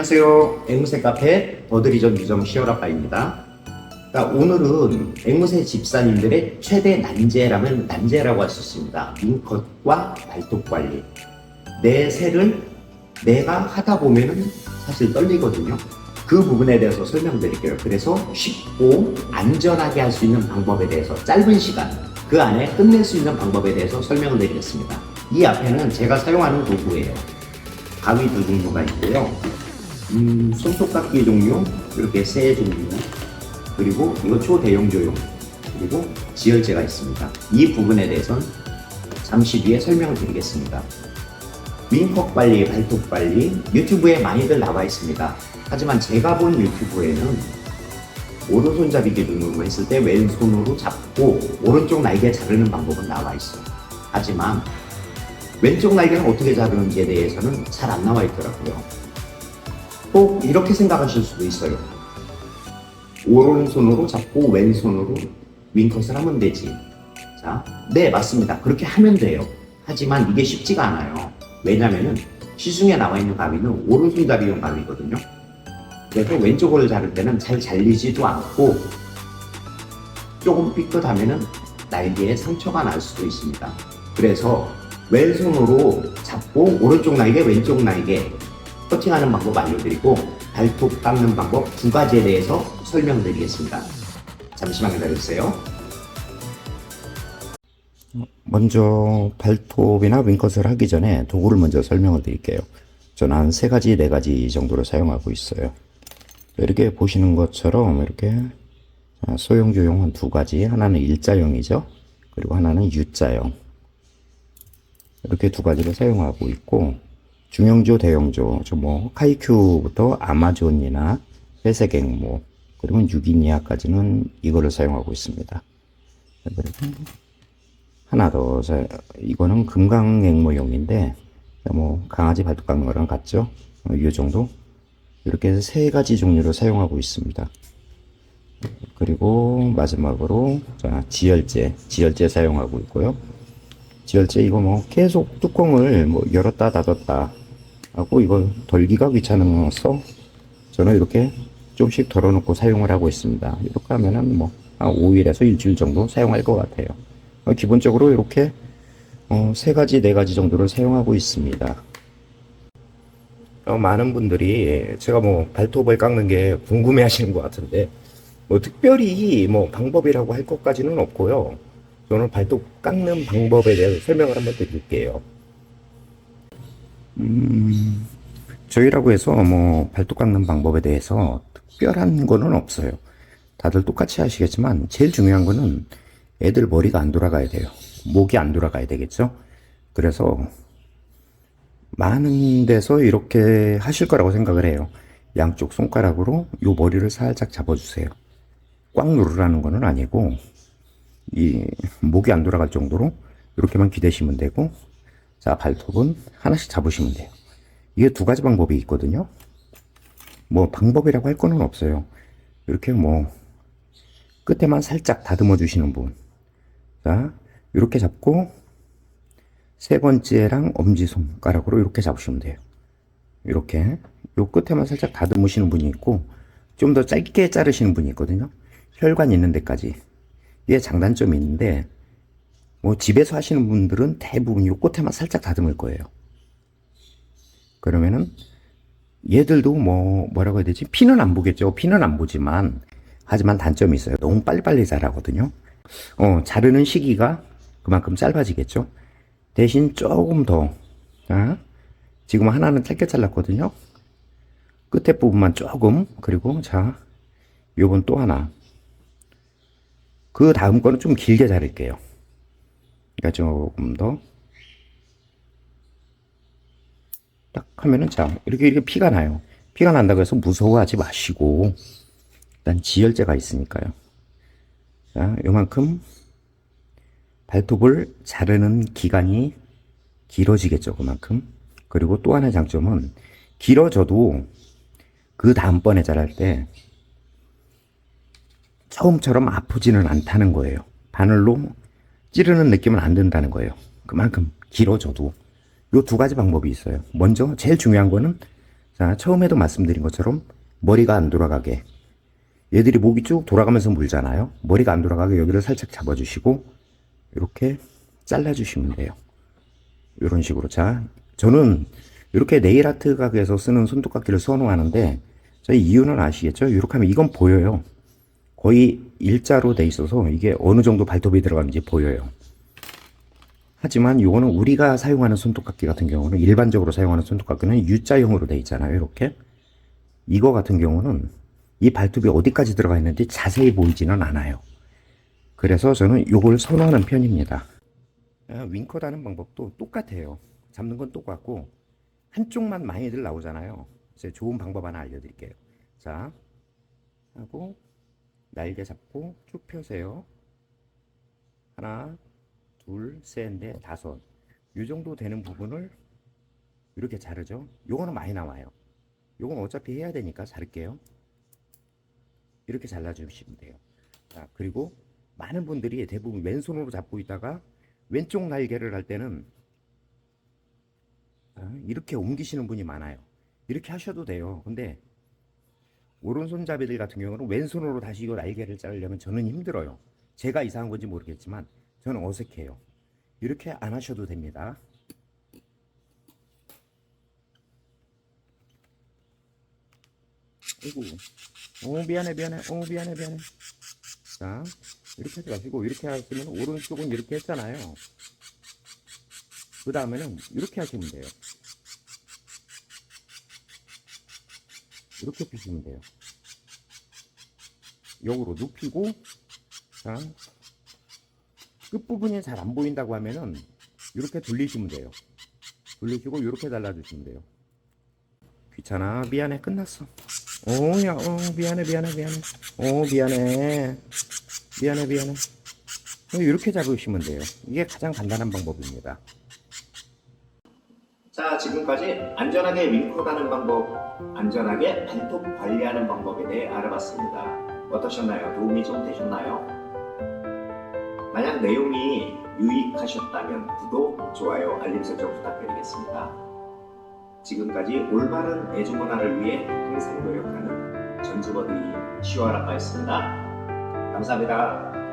안녕하세요. 앵무새 카페 버드리전 유정 시어라빠입니다. 오늘은 앵무새 집사님들의 최대 난제라면 난제라고 할 수 있습니다. 민컷과 발톱 관리. 내 새를 내가 하다 보면은 사실 떨리거든요. 그 부분에 대해서 설명드릴게요. 그래서 쉽고 안전하게 할 수 있는 방법에 대해서 짧은 시간 그 안에 끝낼 수 있는 방법에 대해서 설명을 드리겠습니다. 이 앞에는 제가 사용하는 도구예요. 가위 두 종류가 있고요. 손톱깎이 종류, 이렇게 세 종류, 그리고 이거 초대용조용, 그리고 지혈제가 있습니다. 이 부분에 대해서는 잠시 뒤에 설명을 드리겠습니다. 민컷 관리, 발톱 관리, 유튜브에 많이들 나와 있습니다. 하지만 제가 본 유튜브에는 오른손잡이 기준으로 했을 때 왼손으로 잡고 오른쪽 날개 자르는 방법은 나와 있어요. 하지만 왼쪽 날개는 어떻게 자르는지에 대해서는 잘 안 나와 있더라고요. 꼭 이렇게 생각하실 수도 있어요. 오른손으로 잡고 왼손으로 윙컷을 하면 되지. 자, 네, 맞습니다. 그렇게 하면 돼요. 하지만 이게 쉽지가 않아요. 왜냐면은 시중에 나와 있는 가위는 오른손잡이용 가위거든요. 그래서 왼쪽을 자를 때는 잘 잘리지도 않고 조금 삐끗하면은 날개에 상처가 날 수도 있습니다. 그래서 왼손으로 잡고 오른쪽 날개, 왼쪽 날개 커팅하는 방법 알려드리고 발톱 깎는 방법 두 가지에 대해서 설명드리겠습니다. 잠시만 기다려주세요. 먼저 발톱이나 윙컷을 하기 전에 도구를 먼저 설명을 드릴게요. 저는 한 3가지, 4가지 정도로 사용하고 있어요. 이렇게 보시는 것처럼 이렇게 소형조용 한 2가지, 하나는 일자형이죠. 그리고 하나는 U자형. 이렇게 2가지를 사용하고 있고, 중형조, 대형조, 카이큐부터 아마존이나 회색 앵무, 그리고 유기니아까지는 이거를 사용하고 있습니다. 그리고 하나 더, 이거는 금강 앵무용인데, 강아지 발톱 깎는 거랑 같죠? 이 정도? 이렇게 해서 3가지 종류를 사용하고 있습니다. 그리고 마지막으로, 지혈제 사용하고 있고요. 지혈제 이거 계속 뚜껑을 열었다 닫았다 하고 이걸 덜기가 귀찮아서 저는 이렇게 좀씩 덜어놓고 사용을 하고 있습니다. 이렇게 하면은 한 5일에서 일주일 정도 사용할 것 같아요. 기본적으로 이렇게 3가지, 4가지 정도를 사용하고 있습니다. 많은 분들이 제가 발톱을 깎는 게 궁금해 하시는 것 같은데 특별히 방법이라고 할 것까지는 없고요. 저는 발톱 깎는 방법에 대해서 설명을 한번 드릴게요. 저희라고 해서 발톱 깎는 방법에 대해서 특별한 거는 없어요. 다들 똑같이 하시겠지만 제일 중요한 거는 애들 머리가 안 돌아가야 돼요. 목이 안 돌아가야 되겠죠. 그래서 많은 데서 이렇게 하실 거라고 생각을 해요. 양쪽 손가락으로 요 머리를 살짝 잡아주세요. 꽉 누르라는 거는 아니고 이 목이 안 돌아갈 정도로 이렇게만 기대시면 되고, 자, 발톱은 하나씩 잡으시면 돼요. 이게 2가지 방법이 있거든요. 방법이라고 할 거는 없어요. 이렇게 끝에만 살짝 다듬어 주시는 분, 자, 이렇게 잡고 3번째랑 엄지손가락으로 이렇게 잡으시면 돼요. 이렇게 요 끝에만 살짝 다듬으시는 분이 있고, 좀 더 짧게 자르시는 분이 있거든요. 혈관 있는 데까지. 이게 장단점이 있는데 집에서 하시는 분들은 대부분 요 끝에만 살짝 다듬을 거예요. 그러면은 얘들도 뭐라고 해야 되지? 피는 안 보겠죠. 피는 안 보지만, 하지만 단점이 있어요. 너무 빨리빨리 자라거든요. 자르는 시기가 그만큼 짧아지겠죠. 대신 조금 더, 지금 하나는 짧게 잘랐거든요. 끝에 부분만 조금, 그리고 자, 요건 또 하나. 그 다음 거는 좀 길게 자를게요. 그러니까 조금 더. 딱 하면은, 자, 이렇게 피가 나요. 피가 난다고 해서 무서워하지 마시고, 일단 지혈제가 있으니까요. 자, 요만큼 발톱을 자르는 기간이 길어지겠죠, 그만큼. 그리고 또 하나의 장점은 길어져도 그 다음번에 자랄 때 처음처럼 아프지는 않다는 거예요. 바늘로 찌르는 느낌은 안 든다는 거예요. 그만큼 길어져도 요 2가지 방법이 있어요. 먼저 제일 중요한 거는 자, 처음에도 말씀드린 것처럼 머리가 안 돌아가게, 얘들이 목이 쭉 돌아가면서 물잖아요. 머리가 안 돌아가게 여기를 살짝 잡아주시고 이렇게 잘라주시면 돼요. 이런 식으로. 자, 저는 이렇게 네일 아트 가게에서 쓰는 손톱깎이를 선호하는데, 저희 이유는 아시겠죠? 이렇게 하면 이건 보여요. 거의 일자로 돼 있어서 이게 어느 정도 발톱이 들어가는지 보여요. 하지만 이거는 우리가 사용하는 손톱깎이 같은 경우는, 일반적으로 사용하는 손톱깎이는 U자형으로 돼 있잖아요. 이렇게. 이거 같은 경우는 이 발톱이 어디까지 들어가 있는지 자세히 보이지는 않아요. 그래서 저는 이걸 선호하는 편입니다. 윙컷 하는 방법도 똑같아요. 잡는 건 똑같고, 한쪽만 많이들 나오잖아요. 제가 좋은 방법 하나 알려드릴게요. 자, 하고 날개 잡고 쭉 펴세요. 하나, 둘, 셋, 넷, 다섯. 이 정도 되는 부분을 이렇게 자르죠. 요거는 많이 나와요. 요건 어차피 해야 되니까 자를게요. 이렇게 잘라주시면 돼요. 자, 그리고 많은 분들이 대부분 왼손으로 잡고 있다가 왼쪽 날개를 할 때는 이렇게 옮기시는 분이 많아요. 이렇게 하셔도 돼요. 근데 오른손잡이들 같은 경우는 왼손으로 다시 이거 날개를 자르려면 저는 힘들어요. 제가 이상한 건지 모르겠지만 저는 어색해요. 이렇게 안 하셔도 됩니다. 아이고, 미안해. 미안해. 자, 이렇게 하지 마시고, 이렇게 하시면 오른쪽은 이렇게 했잖아요. 그 다음에는 이렇게 하시면 돼요. 이렇게 펴시면 돼요. 역으로 눕히고, 자, 끝부분이 잘 안 보인다고 하면은 이렇게 돌리시면 돼요. 돌리시고 이렇게 잘라주시면 돼요. 귀찮아. 미안해. 끝났어. 야, 미안해. 미안해. 이렇게 잡으시면 돼요. 이게 가장 간단한 방법입니다. 자, 지금까지 안전하게 윙컷하는 방법, 안전하게 발톱 관리하는 방법에 대해 알아봤습니다. 어떠셨나요? 도움이 좀 되셨나요? 만약 내용이 유익하셨다면 구독, 좋아요, 알림 설정 부탁드리겠습니다. 지금까지 올바른 애주문화를 위해 항상 노력하는 전주버들이 시와라빠였습니다. 감사합니다.